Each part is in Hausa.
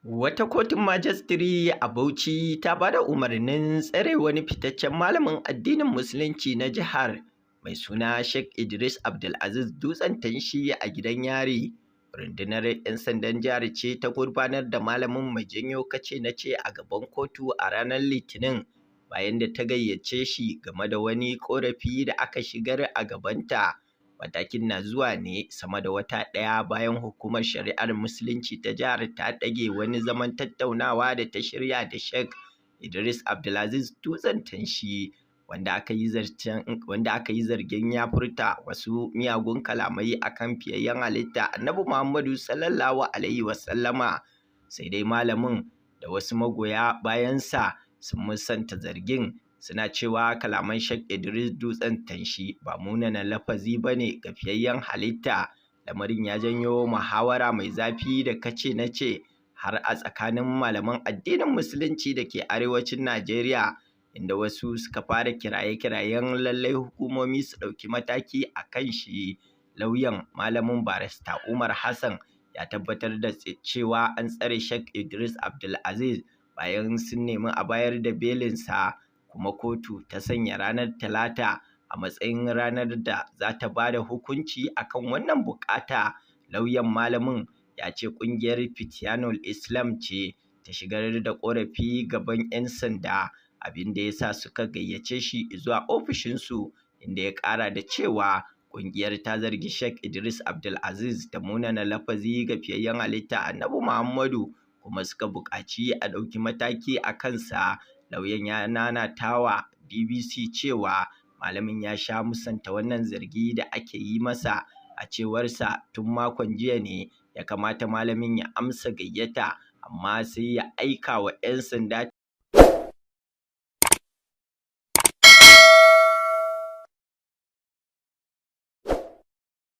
Wata kotun majistare a Bauchi ta ba da umarnin tsare wani fitaccen malamin addinin Musulunci na jihar mai suna Sheikh Idris Abdulaziz Dutsen Tanshi a gidan yari. Rundunar 'yan sandan jihar ce ta gurfanar da malamin mai janyo kace-nace a gaban kotu a ranar Litinin bayan da ta gayyace shi game da wani ƙorafi da aka shigar a gabanta. Matakin na zuwa ne sama da wata ɗaya bayan hukumar shari'ar musulunci ta jihar ta ɗage wani zaman tattaunawa da ta shirya da Sheikh Idris Abdulaziz Dutsen Tanshi wanda aka yi zargin ya furta wasu miyagun kalamai akan fiyayyen halitta Annabi Muhammadu sallallahu alaihi wasallama. Sai dai malamin da wasu magoya bayansa sun musanta zargin, suna cewa kalaman Sheikh Idris Dutsen Tanshi ba munanan lafazi ba ne ga fiyayyen halitta. Lamarin ya janyo muhawara mai zafi da kace-nace har a tsakanin malaman addinin Musulunci da ke arewacin Najeriya, inda wasu suka fara kiraye-kirayen lallai hukumomi su ɗauki mataki a kan shi. Lauyan malamin barista Umar Hassan ya tabbatar da cewa an tsare Sheikh Idris Abdulaziz bayan sun nemi a bayar da belinsa, kuma kotu ta sanya ranar Talata a matsayin ranar da za ta ba da hukunci akan wannan buƙata. Lauyan malamin ya ce ƙungiyar Fitiyanul Islam ce ta shigar da ƙorafi gaban 'yan sanda, abin da ya sa suka gayyace shi zuwa ofishinsu, inda ya ƙara da cewa ƙungiyar ta zargi Sheikh Idris Abdulaziz da munana lafazi ga fiyayyen halitta Annabi Muhammadu, kuma suka buƙaci a ɗauki mataki a kansa. Lauyan ya nanatawa BBC cewa malamin ya sha musanta wannan zargi da ake yi masa. A cewarsa tun makon jiya ne ya kamata malamin ya amsa gayyata, amma sai ya aika wa 'yan sanda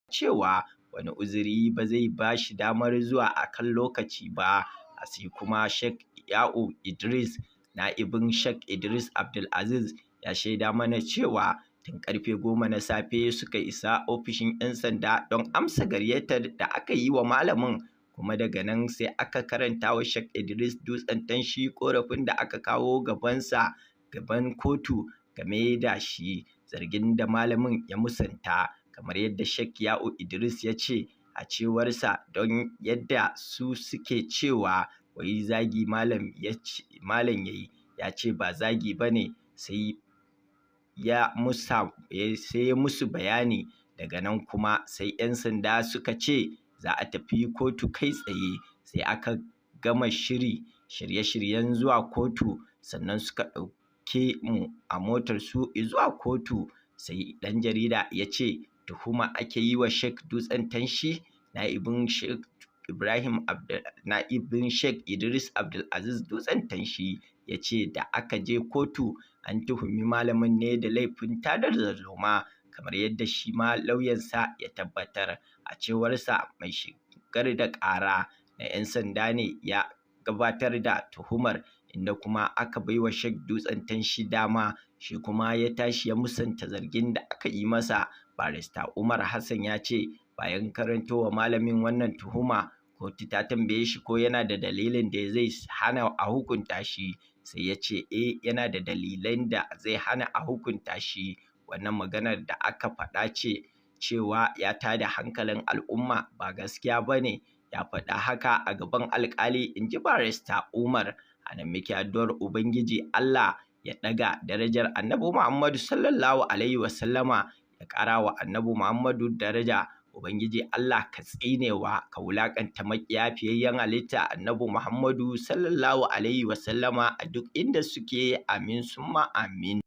cewa wani uzuri ba zai ba shi damar zuwa a kan lokaci ba. Sai kuma Sheikh Idris, na'ibin Sheikh Idris Abdulaziz, ya shaida mana cewa tun karfe 10 na safe suka isa ofishin 'yan sanda don amsa gayyatar da aka yi wa malamin, kuma daga nan sai aka karanta wa Sheikh Idris Dutsen Tanshi korafin da aka kawo gaban kotu game da shi, zargin da malamin ya musanta. Kamar yadda Sheikh Idris ya ce, a cewarsa don yadda su suke cewa wai zagi malam yayi, ya ce ba zagi bane, sai ya musu bayani. Daga nan kuma sai 'yan sanda suka ce za a tafi kotu kai tsaye. Sai aka gama shirye-shiryen zuwa kotu, sannan suka ɗauke mu a motar su zuwa kotu. Sai ɗan jarida ya ce tuhuma ake yi wa Sheikh Dutsen Tanshi. Na'ibin Sheikh Idris Abdulaziz Dutsen Tanshi ya ce da aka je kotu an tuhumi malamin ne da laifin tadar tarzoma, kamar yadda shi ma lauyansa ya tabbatar. A cewarsa mai shigar da ƙara na 'yan sanda ne ya gabatar da tuhumar, inda kuma aka baiwa Sheikh Dutsen Tanshi dama shi kuma ya tashi ya musanta zargin da aka yi masa. Barista Umar Hassan ya ce bayan karantowa malamin wannan tuhuma, kotu ta tambaye shi ko yana da dalilin da zai hana a hukunta shi, sai ya ce yana da dalilan da zai hana a hukunta shi. Wannan maganar da aka faɗa cewa ya tada hankalin al'umma ba gaskiya ba ne. Ya faɗa haka a gaban alƙali, in ji barista Umar. A nan muke addu'ar Ubangiji Allah ya ɗaga darajar Annabi Muhammadu sallallahu alaihi wasallama, ya ƙara wa Annabi Muhammadu daraja. Ubangiji Allah ka tsinewa, ka wulaƙanta maƙiya fiyayyen halitta Annabi Muhammadu sallallahu alaihi wasallama a duk inda suke. Amin summa amin.